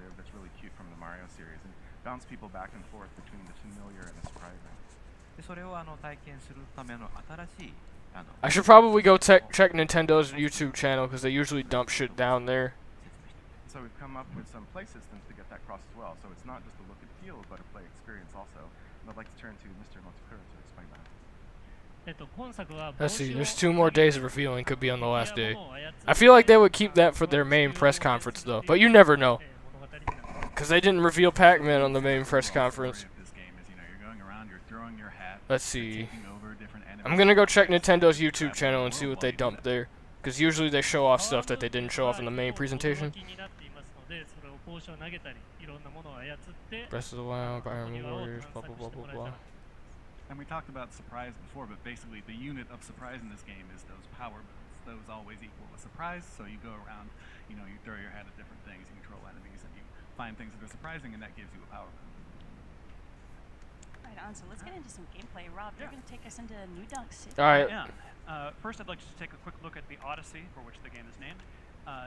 perspective that's really cute from the Mario series and bounce people back and forth between the familiar and the surprising. でそれを体験するための新しい I should probably go check Nintendo's YouTube channel because they usually dump shit down there. So we've come up with some play systems to get that across as well. So it's not just a look and feel, but a play experience also. And I'd like to turn to Mr. Motsukura to explain that. Let's see, there's 2 more days of revealing, could be on the last day. I feel like they would keep that for their main press conference though, but you never know. Because they didn't reveal Pac-Man on the main press conference. Let's see. I'm gonna go check Nintendo's YouTube channel and see what they dumped there. Because usually they show off stuff that they didn't show off in the main presentation. Breath of the Wild, Iron Warriors, blah blah blah blah blah. And we talked about surprise before, but basically the unit of surprise in this game is those power moves. Those always equal a surprise, so you go around, you throw your head at different things, you control enemies, and you find things that are surprising, and that gives you a power move. Right on, so let's get into some gameplay. Rob, you're going to take us into New Donk City. Alright. First, I'd like to take a quick look at the Odyssey, for which the game is named.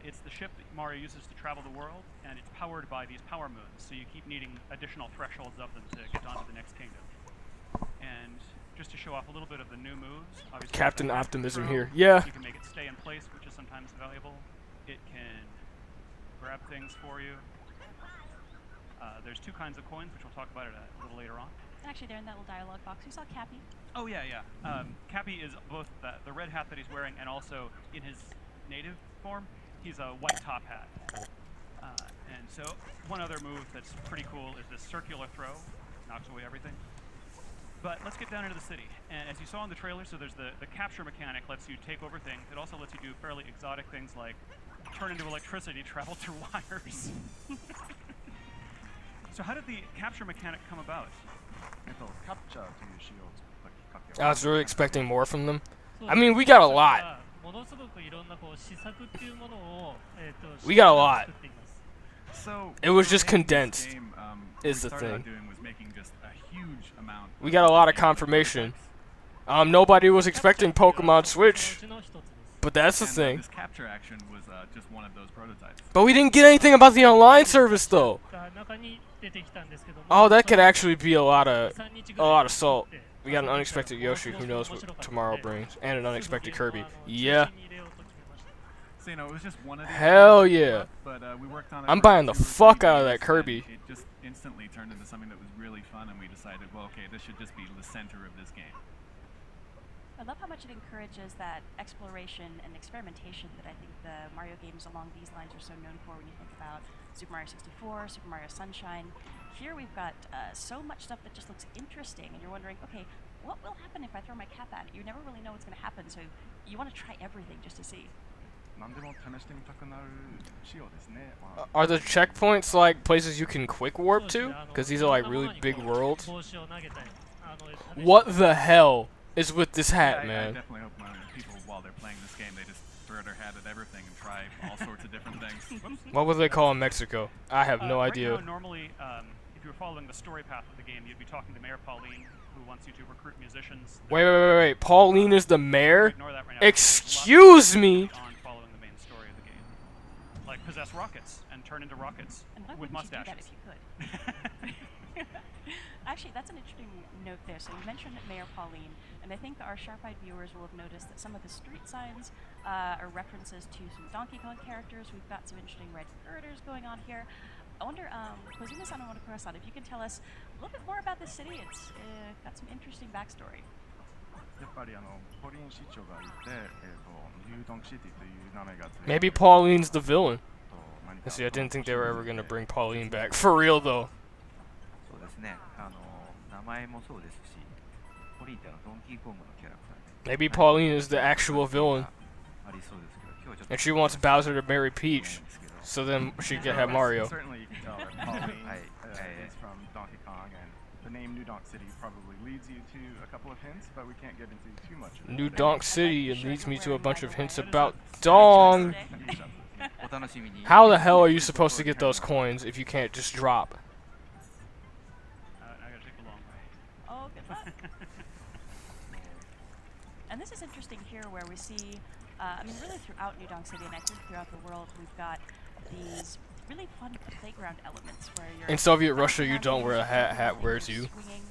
It's the ship that Mario uses to travel the world, and it's powered by these power moons, so you keep needing additional thresholds of them to get onto the next kingdom. And just to show off a little bit of the new moves, obviously Captain Optimism here. Yeah. You can make it stay in place, which is sometimes valuable. It can grab things for you. There's 2 kinds of coins, which we'll talk about it a little later on. Actually, there in that little dialogue box, we saw Cappy. Oh yeah. Cappy is both the red hat that he's wearing and also in his native form, he's a white top hat. And so one other move that's pretty cool is this circular throw, knocks away everything. But let's get down into the city. And as you saw in the trailer, so there's the capture mechanic lets you take over things. It also lets you do fairly exotic things like turn into electricity, travel through wires. So how did the capture mechanic come about? I was really expecting more from them. I mean, we got a lot. We got a lot. So it was just condensed, game, is the thing. Doing was making just a huge amount. We got a lot of confirmation. Nobody was expecting Pokemon Switch, but that's the thing. This capture action was just one of those prototypes. But we didn't get anything about the online service though. Oh, that could actually be a lot of salt. We got an unexpected Yoshi. Who knows what tomorrow brings, and an unexpected Kirby. Yeah. So, it was just one of these. Hell yeah. But, we worked on it I'm buying the fuck out of that Kirby. It just instantly turned into something that was really fun, and we decided, well, okay, this should just be the center of this game. I love how much it encourages that exploration and experimentation that I think the Mario games along these lines are so known for when you think about Super Mario 64, Super Mario Sunshine. Here we've got so much stuff that just looks interesting, and you're wondering, okay, what will happen if I throw my cap at it? You never really know what's going to happen, so you want to try everything just to see. Are the checkpoints like places you can quick warp to? Because these are like really big worlds. What the hell is with this hat, man? I definitely hope people, while they're playing this game, they just throw their hat at everything and try all sorts of different things. What would they call in Mexico? I have no idea. Right now, normally, if you were following the story path of the game, you'd be talking to Mayor Pauline, who wants you to recruit musicians. Wait. Pauline is the mayor? Excuse me? Following the main story of the game. Like possess rockets and turn into rockets with mustaches. You do that if you could. Actually, that's an interesting note there. So you mentioned Mayor Pauline, and I think our sharp-eyed viewers will have noticed that some of the street signs are references to some Donkey Kong characters. We've got some interesting red girders going on here. I wonder, Kozuma-san and Monokura-san, if you can tell us a little bit more about this city. It's got some interesting backstory. Maybe Pauline's the villain. See, I didn't think they were ever gonna bring Pauline back. For real though. Maybe Pauline is the actual villain. And she wants Bowser to marry Peach, so then she can have Mario. Certainly you can tell that Pauline is from Donkey Kong, and the name New Donk City probably leads you to a couple of hints, but we can't get into too much of it. New Donk City, it leads me to a bunch of hints about Dong. How the hell are you supposed to get those coins if you can't just drop? I gotta take the long way. Oh, good luck. And this is interesting here where we see, I mean, really throughout New Donk City, and I think throughout the world, we've got these really fun playground elements where you're In Soviet bouncing Russia, you around don't and wear a you're hat. jumping Hat and wears you're you. swinging.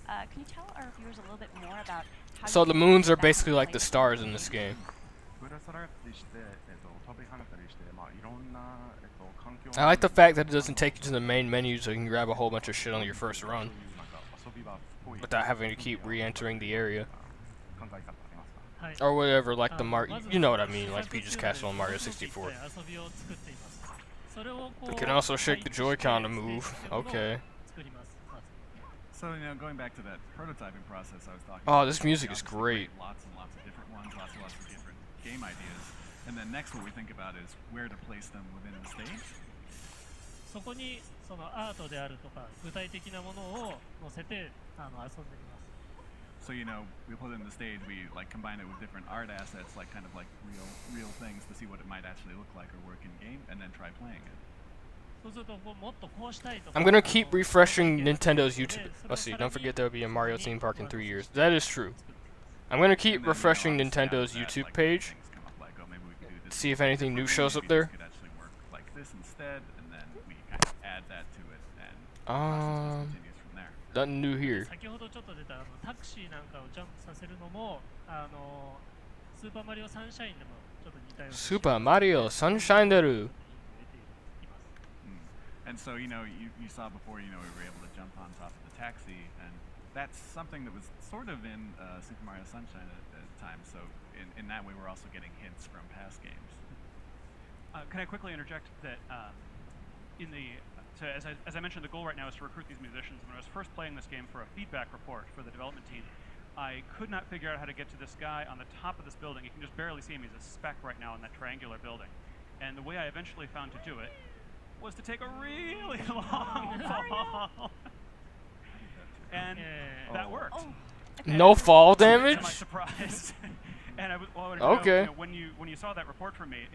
Can you tell our viewers a little bit more about how So you the can moons are that kind of basically like the play stars in this game. ぶら下がったりして、飛び跳ねたりして、まあいろんな、環境 I like the fact that it doesn't take you to the main menu, so you can grab a whole bunch of shit on your first run なんか遊び場っぽい without having to keep re-entering the area 考え方ありますか？はい or whatever. Like the ま Mar, ず you know what I mean, 試 like 作 Peach's 中で Castle in Mario 遊 64. びを作っています。それをこう You can also shake the 配置して Joy-Con to move. ステージっていうものを Okay. 作りますまず So, going back to that prototyping process I was talking Oh, about. this music is obviously great. create Lots and lots of different ones, lots and lots of different game ideas. And then next what we think about is where to place them within the stage. そこにそのアートであるとか具体的なものを載せて遊んでみます So, we put it in the stage, we like combine it with different art assets, like kind of like real things to see what it might actually look like or work in game, and then try playing it. そうするともっとこうしたいとか I'm gonna keep refreshing Nintendo's YouTube. Let's see, don't forget there'll be a Mario theme park in 3 years. That is true. I'm gonna keep And then, refreshing obviously after Nintendo's that, YouTube like, page. things come up like, oh, maybe we could do this See if anything new shows up maybe this there. could actually work like this instead, and then we kind of add that to it, and the process just continues from there. Nothing new here. 先ほどちょっと出たタクシーなんかをジャンプさせるのもスーパーマリオサンシャインでもちょっと似たような Super Mario Sunshine Deru. And so, you saw before, we were able to jump on top of the taxi, and that's something that was sort of in Super Mario Sunshine at the time. So, in that way, we're also getting hints from past games. Can I quickly interject that as I mentioned, the goal right now is to recruit these musicians. When I was first playing this game for a feedback report for the development team, I could not figure out how to get to this guy on the top of this building. You can just barely see him. He's a speck right now in that triangular building. And the way I eventually found to do it was to take a really long fall. And that worked. Oh, No fall To my damage? surprise. And I wanted to Okay. know, when you saw that report from me,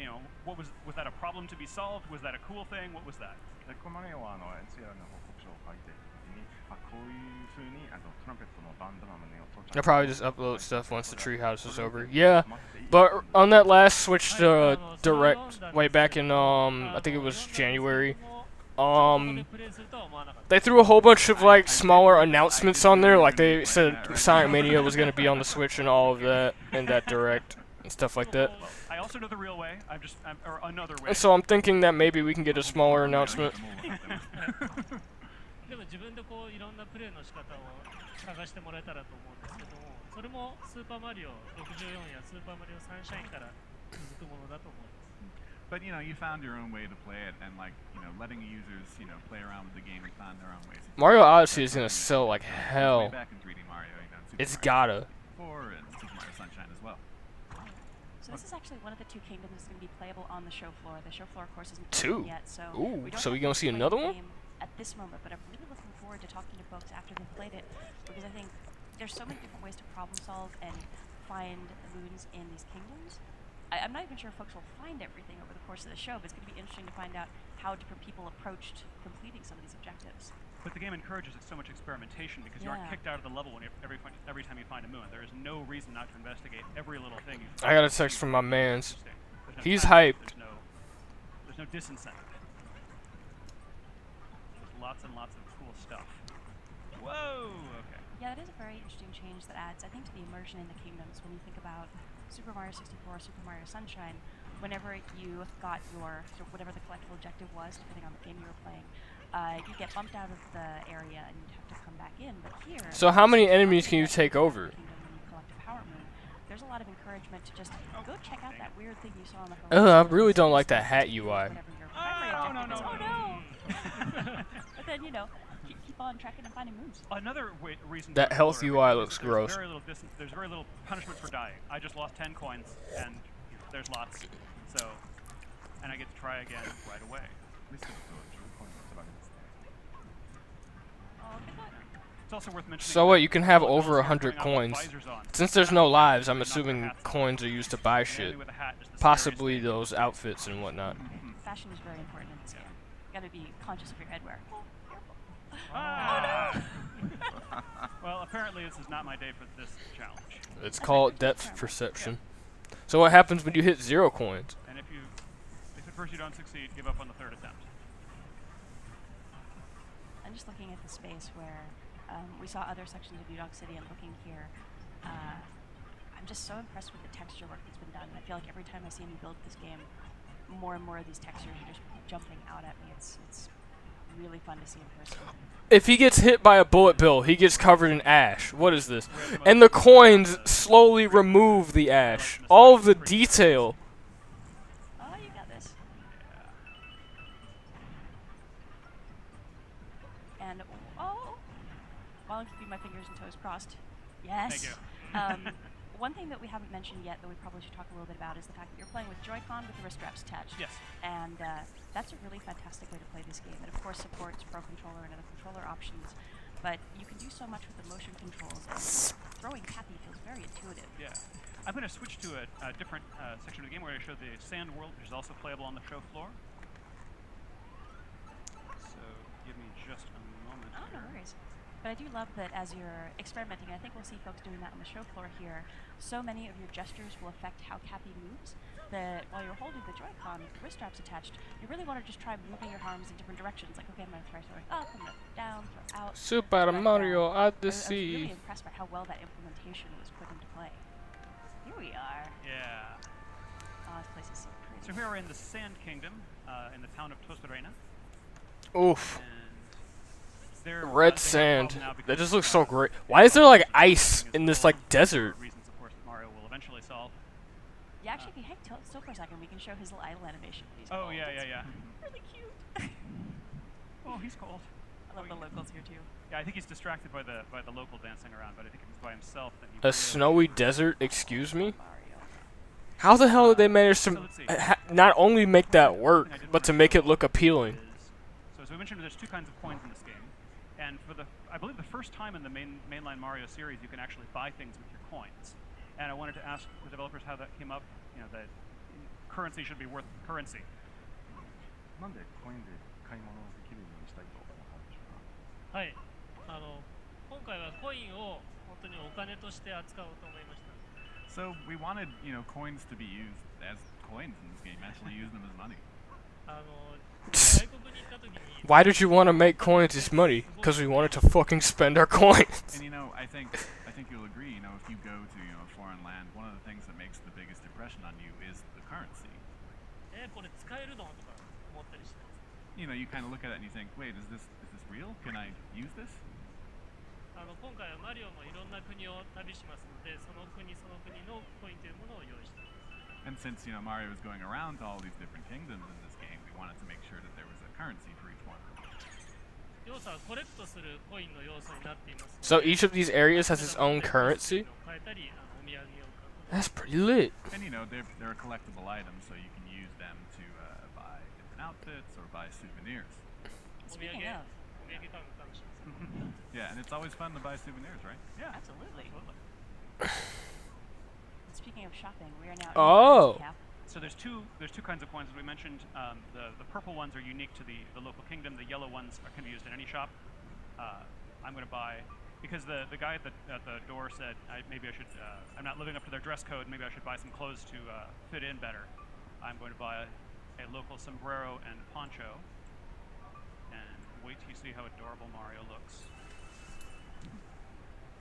what was that a problem to be solved? Was that a cool thing? What was that? で、このマリオはNCR の報告書を書いている時に、こういう風にトランペットのバンドなのに I'll probably just upload stuff once the treehouse is over. Yeah, but on that last Switch Direct way back in I think it was January. They threw a whole bunch of like smaller announcements on there, like they said Sonic Mania was gonna be on the Switch and all of that in that Direct and stuff like that. Well, I also know the real way. Or another way. And so I'm thinking that maybe we can get a smaller announcement. でも自分でこういろんなプレイの仕方を探してもらえたらと思うんですけどもそれもスーパーマリオ64やスーパーマリオサンシャインから続くものだと思います But you found your own way to play it, and like letting users play around with the game and find their own ways. Mario Odyssey is gonna sell like Way hell. back in 3D Mario, Super It's Mario gotta. 64 and Super Mario Sunshine as well. So this is actually one of the two kingdoms that's going to be playable on the show floor. The show floor, of course, isn't Two? open yet, so Ooh, we don't so we have gonna see play another the one? game at this moment. But I'm really looking forward to talking to folks after they've played it, because I think there's so many different ways to problem solve and find moons in these kingdoms. I'm not even sure if folks will find everything over the course of the show, but it's going to be interesting to find out how different people approached completing some of these objectives. But the game encourages so much experimentation because you aren't Yeah. kicked out of the level every time you find a moon. There is no reason not to investigate every little thing you find. I got a text from my mans. There's no He's time, hyped. There's no disincentive. There's lots and lots of cool stuff. Whoa! Okay. Yeah, it is a very interesting change that adds, I think, to the immersion in the kingdoms. When you think about Super Mario 64 or Super Mario Sunshine, whenever you got your, whatever the collectible objective was, depending on the game you were playing, you get bumped out of the area and you'd have to come back in. But here, So how many enemies can you take over? Kingdom, when you collect a power moon, there's a lot of encouragement to just go check out that weird thing you saw on the horizon. I really don't like that hat UI. Whatever your primary objective is. no. Oh no! But then, keep on tracking and finding moons. Another reason That to health explore UI everything looks is gross. there's very little punishment for dying. I just lost 10 coins, and there's lots. And I get to try again right away. ミスると10コインが取られますね。 Oh, good luck. It's also worth mentioning. So what, that you can have all over adults are 100 putting on coins. visors on. Since there's no lives, I'm Not their assuming hats. coins are used to buy The shit. enemy with a hat is the Possibly scariest thing. those outfits and whatnot. Fashion is very important in this game. You gotta be conscious of your headwear. Oh, careful. Ah! Well, apparently this is not my day for this challenge. It's called depth perception. So what happens when you hit 0 coins? And if at first you don't succeed, give up on the third attempt. And just looking at the space where we saw other sections of New Dog City and looking here, I'm just so impressed with the texture work that's been done. I feel like every time I see him build this game, more and more of these textures are just jumping out at me. It's really fun to see in person. If he gets hit by a bullet bill, he gets covered in ash. What is this? And the coins slowly remove the ash. All of the detail. Oh, you got this. And oh, while I'm keeping my fingers and toes crossed. Yes. Thank you. One thing that we haven't mentioned yet that we probably should talk a little bit about is the fact that you're playing with Joy-Con with the wrist straps attached. Yes. And that's a really fantastic way to play this game. It of course supports Pro Controller and other controller options, but you can do so much with the motion controls, and throwing Cappy feels very intuitive. Yeah. I'm going to switch to a different section of the game where I show the sand world, which is also playable on the show floor. So give me just a moment. Oh, no worries. But I do love that as you're experimenting, I think we'll see folks doing that on the show floor here, so many of your gestures will affect how Cappy moves, that while you're holding the Joy-Con with the wrist straps attached, you really want to just try moving your arms in different directions. Like, okay, I'm going to throw up, I'm going to down, throw out. Super Mario I was Odyssey. really impressed by how well that implementation was put into play. Here we are. Yeah. Oh, this place is so pretty. So here we're in the Sand Kingdom, in the town of Tosarena. Oof. And there, Red they have sand. problems now That because, just looks so great. Why is there like ice in this like desert? Reasons, of course, that Mario will eventually solve. Yeah, actually, if you hang still for a second, we can show his little idle animation. When he's Oh, cold. yeah, It's yeah, yeah. really cute. Oh, he's cold. I love the locals here too. Yeah, I think he's distracted by the local dancing around, but I think if he's by himself, then he A really- snowy desert, excuse me? Mario. How the hell did they manage So to let's see. not only make that work, Something I did but to wanna make it show look appealing? is- So as we mentioned, there's two kinds of coins in this game, and for I believe the first time in the mainline Mario series, you can actually buy things with your coins. And I wanted to ask the developers how that came up. You know, that currency should be worth currency. なんでコインで買い物をできるようにしたいと思ったんでしょうか。はい、今回はコインを本当にお金として扱おうと思いました。 So we wanted, coins to be used as coins in this game. Actually, use them as money. 外国に行った時に Why did you want to make coins as money? Because we wanted to fucking spend our coins. And I think you'll agree. If you go to a foreign land, one of the things that makes the biggest impression on you is the currency. これ使えるのとか思ったりして。 You kind of look at it and you think, wait, is this real? Can I use this? 今回はマリオもいろんな国を旅しますので、その国その国のコインというものを用意しています。 And since Mario is going around to all these different kingdoms in this game, we wanted to make sure that there was a currency for each one. 要素はコレクトするコインの要素になっています。 So each of these areas has its own currency? 変えたり、お土産を買う。 That's pretty lit. And they're collectible items, so you can use them to buy different outfits or buy souvenirs. お土産 Speaking of, お土産買うの楽しいです。 Yeah, and it's always fun to buy souvenirs, right? Yeah. absolutely. Speaking of shopping, we are now Oh. in the Cap. So there's two kinds of coins as we mentioned. The purple ones are unique to the local kingdom. The yellow ones can be used in any shop. I'm going to buy because the guy at the door said maybe I should. I'm not living up to their dress code. Maybe I should buy some clothes to fit in better. I'm going to buy a local sombrero and poncho. And wait till you see how adorable Mario looks.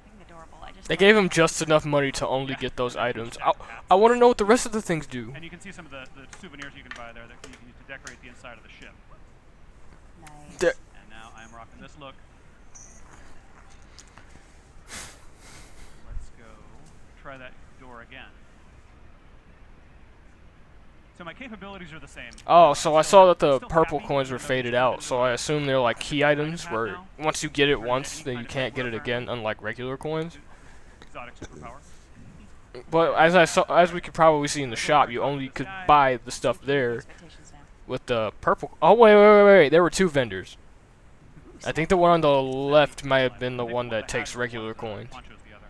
Being adorable. I just They love gave it. him just enough money to only get those items. I want to know what the rest of the things do. And you can see some of the souvenirs you can buy there that you can use to decorate the inside of the ship. Nice. The- And now I'm rocking this look. Let's go try that door again. So my capabilities are the same. Oh, so I saw that the Still purple happy, coins were even though faded it's out, so I assume they're like key items Item where now? once you get it Or once, any then kind you of can't get it weapon. again, unlike regular coins. Exotic superpower. But as we could probably see in the shop, you only could buy the stuff there Expectations now. with the purple. Oh wait! There were two vendors. I think the one on the left might have been the Maybe one the that takes hat is regular one, coins. Poncho's the other.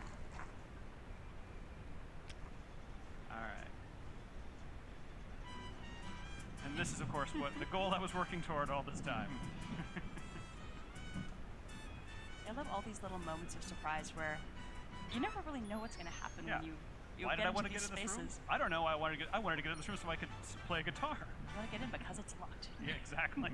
Alright. And this is, of course, what the goal I was working toward all this time. I love all these little moments of surprise where you never really know what's going to happen Yeah. when you Why get did I into want to these get in this room? spaces. I don't know. I wanted to get in this room so I could play a guitar. You want to get in because it's locked. Yeah, exactly.